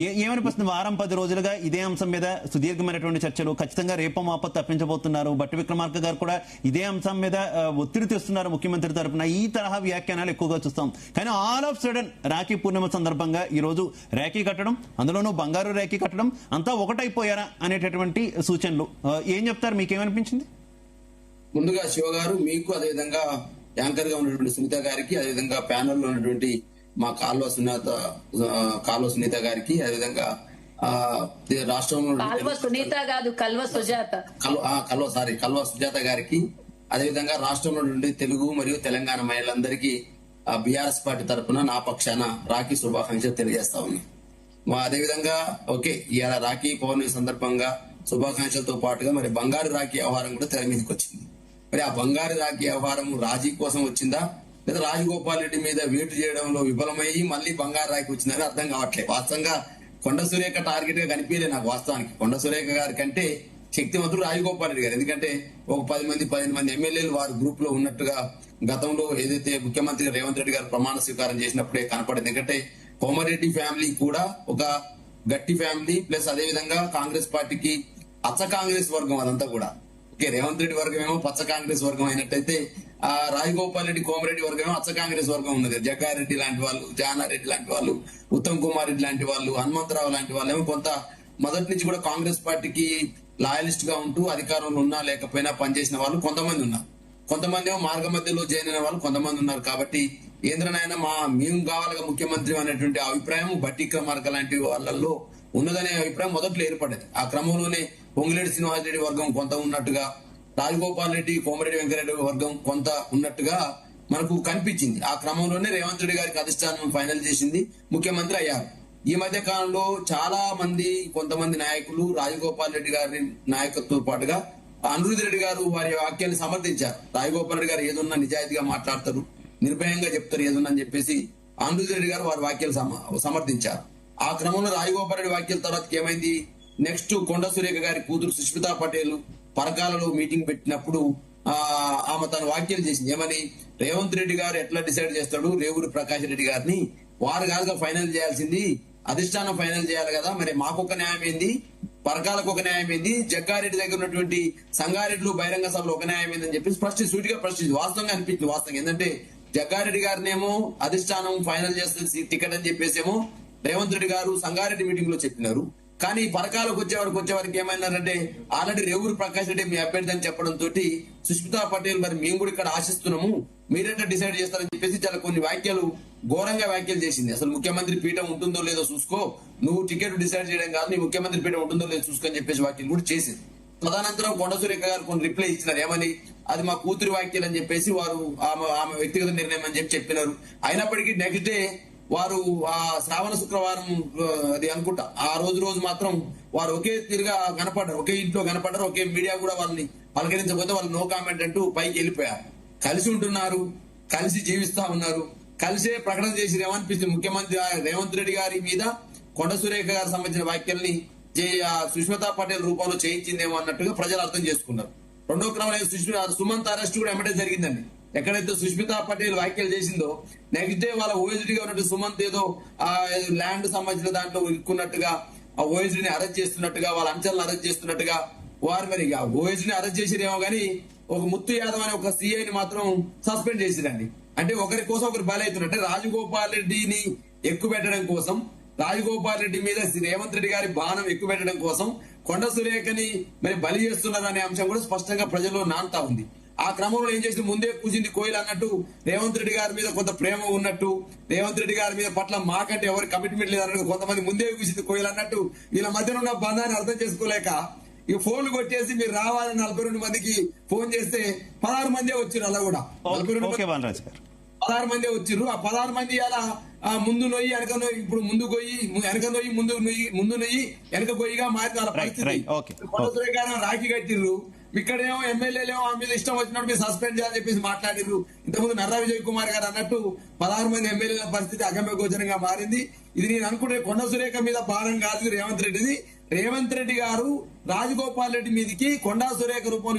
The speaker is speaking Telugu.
ఏమనిపిస్తుంది? వారం 10 రోజులుగా ఇదే అంశం మీద సుదీర్ఘమైనటువంటి చర్చలు, ఖచ్చితంగా రేపో మాపో తప్పించబోతున్నారు. భట్టి విక్రమార్క గారు కూడా ఇదే అంశం మీద ఒత్తిడి తెస్తున్నారు ముఖ్యమంత్రి తరఫున. ఈ తరహా వ్యాఖ్యానాలు ఎక్కువగా చూస్తాం. కానీ ఆల్ ఆఫ్ సడన్ రాఖీ పూర్ణిమ సందర్భంగా ఈ రోజు రాఖీ కట్టడం, అందులోనూ బంగారు రాఖీ కట్టడం, అంతా ఒకటైపోయారా అనేటటువంటి సూచనలు. ఏం చెప్తారు? మీకేమనిపించింది? ముందుగా శివ గారు, మీకు అదేవిధంగా యాంకర్ గా ఉన్నటువంటి సునీత గారికి, అదేవిధంగా ప్యానెల్ లో ఉన్నటువంటి మా కాల్వ సునీత గారికి, అదేవిధంగా రాష్ట్రంలో కల్వ సుజాత గారికి, అదేవిధంగా రాష్ట్రంలో నుండి తెలుగు మరియు తెలంగాణ మహిళలందరికీ బీఆర్ఎస్ పార్టీ తరఫున నా పక్షాన రాఖీ శుభాకాంక్షలు తెలియజేస్తా ఉంది. అదేవిధంగా ఇవాళ రాఖీ పౌర్ణమి సందర్భంగా శుభాకాంక్షలతో పాటుగా మరి బంగారు రాఖీ వ్యవహారం కూడా తెర మీదకి వచ్చింది. మరి ఆ బంగారు రాఖీ వ్యవహారం రాజీ కోసం వచ్చిందా, లేదా రాజగోపాల్ రెడ్డి మీద వేటు చేయడంలో విఫలమయ్యి మళ్ళీ బంగారు రాఖీ వచ్చిందని అర్థం కావట్లేదు. వాస్తవంగా కొండ సురేఖ టార్గెట్ గా కనిపించలేదు నాకు. వాస్తవానికి కొండ సురేఖ గారి కంటే శక్తివంతుడు రాజగోపాల్ రెడ్డి గారు. ఎందుకంటే ఒక 15 మంది ఎమ్మెల్యేలు వారి గ్రూప్ లో ఉన్నట్టుగా గతంలో ఏదైతే ముఖ్యమంత్రి రేవంత్ రెడ్డి గారు ప్రమాణ స్వీకారం చేసినప్పుడే కనపడింది. ఎందుకంటే కోమరెడ్డి ఫ్యామిలీ కూడా ఒక గట్టి ఫ్యామిలీ, ప్లస్ అదేవిధంగా కాంగ్రెస్ పార్టీకి అచ్చ కాంగ్రెస్ వర్గం అదంతా కూడా. రేవంత్ రెడ్డి వర్గం ఏమో పచ్చ కాంగ్రెస్ వర్గం అయినట్టయితే ఆ రాజగోపాల్ రెడ్డి కోమరెడ్డి వర్గం ఏమో అచ్చ కాంగ్రెస్ వర్గం ఉన్నది. జగ్గారెడ్డి లాంటి వాళ్ళు, జానారెడ్డి లాంటి వాళ్ళు, ఉత్తమ్ కుమార్ రెడ్డి లాంటి వాళ్ళు, హనుమంతరావు లాంటి వాళ్ళు ఏమో కొంత మొదటి నుంచి కూడా కాంగ్రెస్ పార్టీకి లాయలిస్ట్ గా ఉంటూ అధికారంలో ఉన్నా లేకపోయినా పనిచేసిన వాళ్ళు కొంతమంది ఉన్నారు. కొంతమంది ఏమో మార్గ మధ్యలో జాయిన్ అయిన వాళ్ళు కొంతమంది ఉన్నారు. కాబట్టి ఏంద్రనైనా మేము కావాలిగా ముఖ్యమంత్రి అనేటువంటి అభిప్రాయం భట్టి విక్రమార్క లాంటి వాళ్ళల్లో ఉన్నదనే అభిప్రాయం మొదట్లో ఏర్పడేది. ఆ క్రమంలోనే పొంగిరెడ్డి శ్రీనివాసరెడ్డి వర్గం కొంత ఉన్నట్టుగా, రాజగోపాల్ రెడ్డి, కోమరెడ్డి వెంకరెడ్డి వర్గం కొంత ఉన్నట్టుగా మనకు కనిపించింది. ఆ క్రమంలోనే రేవంత్ రెడ్డి గారికి అధిష్టానం ఫైనల్ చేసింది, ముఖ్యమంత్రి అయ్యారు. ఈ మధ్య కాలంలో చాలా మంది కొంతమంది నాయకులు రాజగోపాల్ రెడ్డి గారి నాయకత్వంతో పాటుగా అనిరుద్ధ్ రెడ్డి గారు వారి వాక్యాన్ని సమర్థించారు. రాజగోపాల్ రెడ్డి గారు ఏదున్నా నిజాయితీగా మాట్లాడతారు, నిర్భయంగా చెప్తారు ఏదున్నా అని చెప్పేసి అనిరుద్ధ్ రెడ్డి గారు వారి వాక్యాలు సమర్థించారు. ఆ క్రమంలో రాజగోపాల్ రెడ్డి వాక్యాల తర్వాత ఏమైంది, నెక్స్ట్ కొండ సురేఖ గారి కూతురు సుష్మితా పటేల్ పరకాలలో మీటింగ్ పెట్టినప్పుడు ఆమె తన వ్యాఖ్యలు చేసింది. ఏమని, రేవంత్ రెడ్డి గారు ఎట్లా డిసైడ్ చేస్తాడు, రేవూరి ప్రకాష్ రెడ్డి గారిని వారు కాదుగా ఫైనల్ చేయాల్సింది, అధిష్టానం ఫైనల్ చేయాలి కదా, మరి మాకొక న్యాయం ఏంది, పరకాలకు ఒక న్యాయం ఏంది, జగ్గారెడ్డి దగ్గర ఉన్నటువంటి సంగారెడ్డిలో బహిరంగ సభలో ఒక న్యాయం ఏందని చెప్పి సూటిగా ప్రశ్నించింది. వాస్తవంగా అనిపించింది. వాస్తవం ఏంటంటే జగ్గారెడ్డి గారినేమో అధిష్టానం ఫైనల్ చేస్తుంది టికెట్ అని చెప్పేసేమో రేవంత్ రెడ్డి గారు సంగారెడ్డి మీటింగ్ లో చెప్పినారు. కానీ పరకాలకు వచ్చేవారికి ఏమైనారంటే ఆల్రెడీ రేవూరి ప్రకాష్ రెడ్డి మీ అభ్యర్థి అని చెప్పడంతో సుష్మితా పటేల్ మరి మేము కూడా ఇక్కడ ఆశిస్తున్నాము, మీరెట్లా డిసైడ్ చేస్తారని చెప్పేసి చాలా కొన్ని ఘోరంగా వ్యాఖ్యలు చేసింది. అసలు ముఖ్యమంత్రి పీఠం ఉంటుందో లేదో చూసుకో, నువ్వు టికెట్ డిసైడ్ చేయడం కాదు, నీ ముఖ్యమంత్రి పీఠం ఉంటుందో లేదో చూసుకో అని చెప్పేసి వ్యాఖ్యలు కూడా చేసింది. తదనంతరం కొండ సురేఖ గారు కొన్ని రిప్లై ఇచ్చినారు. ఏమని, అది మా కూతురి వ్యాఖ్యలు అని చెప్పేసి వారు ఆమె వ్యక్తిగత నిర్ణయం అని చెప్పినారు. అయినప్పటికీ నెక్స్ట్ డే వారు ఆ శ్రావణ శుక్రవారం అది అనుకుంటా ఆ రోజు మాత్రం వారు ఒకే తీరుగా కనపడ్డారు, ఒకే ఇంట్లో కనపడ్డారు. ఒకే మీడియా కూడా వాళ్ళని పలకరించకపోతే వాళ్ళు నో కామెంట్ అంటూ పైకి వెళ్ళిపోయారు. కలిసి ఉంటున్నారు, కలిసి జీవిస్తా ఉన్నారు, కలిసే ప్రకటన చేసి ఏమనిపిస్తుంది, ముఖ్యమంత్రి రేవంత్ రెడ్డి గారి మీద కొండ సురేఖ గారికి సంబంధించిన వ్యాఖ్యల్ని సుష్మితా పటేల్ రూపంలో చేయించిందేమో అన్నట్టుగా ప్రజలు అర్థం చేసుకున్నారు. రెండో క్రమంలో సుమంత్ అరెస్ట్ కూడా ఎమ్మటే జరిగిందండి. ఎక్కడైతే సుష్మితా పటేల్ వ్యాఖ్యలు చేసిందో నెక్స్ట్ డే వాళ్ళ ఓఎస్డీ గా ఉన్నట్టు సుమంత్ ఏదో ల్యాండ్ సంబంధించిన దాంట్లో ఇరుక్కున్నట్టుగా ఆ ఓఎస్డీని అరెస్ట్ చేస్తున్నట్టుగా, వాళ్ళ అంచనాలను అరెస్ట్ చేస్తున్నట్టుగా వారు మరి ఓఎస్డీని అరెస్ట్ చేసిరేమో కానీ ఒక ముత్తు యాదవ్ అనే ఒక సిఐని మాత్రం సస్పెండ్ చేసిరండి. అంటే ఒకరి కోసం ఒకరు బలవుతున్నట్టే రాజగోపాల్ రెడ్డిని ఎక్కుపెట్టడం కోసం, రాజగోపాల్ రెడ్డి మీద రేవంత్ రెడ్డి గారి బాణం ఎక్కుపెట్టడం కోసం కొండ సురేఖని మరి బలి చేస్తున్నారు అనే అంశం కూడా స్పష్టంగా ప్రజల్లో నానుతా ఉంది. ఆ క్రమంలో ఏం చేసి ముందే కూసింది కోయిల్ అన్నట్టు రేవంత్ రెడ్డి గారి మీద కొంత ప్రేమ ఉన్నట్టు, రేవంత్ రెడ్డి గారి మీద పట్ల మాకంటే ఎవరి కమిట్మెంట్ లేదన్నట్టు కొంతమంది ముందే కూసింది కోయిల్ అన్నట్టు వీళ్ళ మధ్యన ఉన్న బంధాన్ని అర్థం చేసుకోలేక ఈ ఫోన్లు కొట్టేసి మీరు రావాలని 42 మందికి ఫోన్ చేస్తే 16 మందే వచ్చిర్రు. అలా కూడా 16 మందే వచ్చిర్రు. ఆ 16 మంది అలా ముందు నొయ్యి వెనక నొయ్యి, ఇప్పుడు ముందు గొయ్యి వెనక నొయ్యి, ముందు నొయ్యి వెనక గొయ్యిగా మారిన పరిస్థితి. రాఖీ కట్టిర్రు. ఇక్కడేమో ఎమ్మెల్యేలేమో ఆ మీద ఇష్టం వచ్చినట్టు మీరు సస్పెండ్ చేయాలని చెప్పేసి మాట్లాడిర్రు. ఇంతకుముందు నర్రా విజయ్ కుమార్ గారు అన్నట్టు 16 మంది ఎమ్మెల్యేల పరిస్థితి అగమ్య గోచరంగా మారింది. ఇది నేను అనుకుంటే కొండ సురేఖ మీద భారం కాదు రేవంత్ రెడ్డిది. రేవంత్ రెడ్డి గారు రాజగోపాల్ రెడ్డి మీదకి కొండా సురేఖ రూపంలో